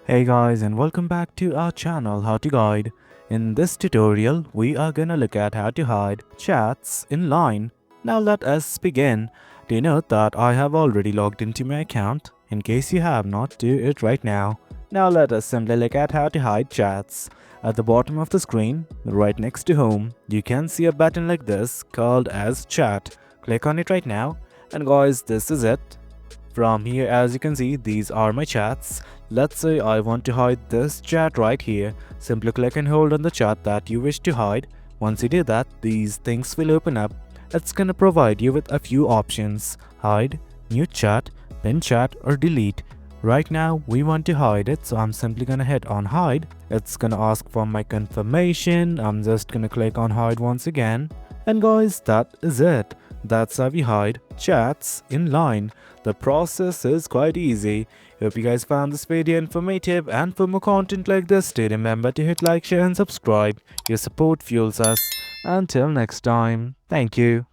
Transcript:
Hey guys, and welcome back to our channel How to Guide. In this tutorial, we are gonna look at how to hide chats in line. Now let us begin. Do you know that I have already logged into my account? In case you have not, do it right now. Now let us simply look at how to hide chats. At the bottom of the screen, right next to home, you can see a button like this called as chat. Click on it right now. And guys, this is it. From here, as you can see, these are my chats. Let's say I want to hide this chat right here. Simply click and hold on the chat that you wish to hide. Once you do that, these things will open up. It's gonna provide you with a few options: hide, new chat, pin chat, or delete. Right now, we want to hide it, so I'm simply gonna hit on hide. It's gonna ask for my confirmation. I'm just gonna click on hide once again. And guys, that is it. That's how we hide chats in line. The process is quite easy. Hope you guys found this video informative, and for more content like this, do remember to hit like, share and subscribe. Your support fuels us. Until next time, thank you.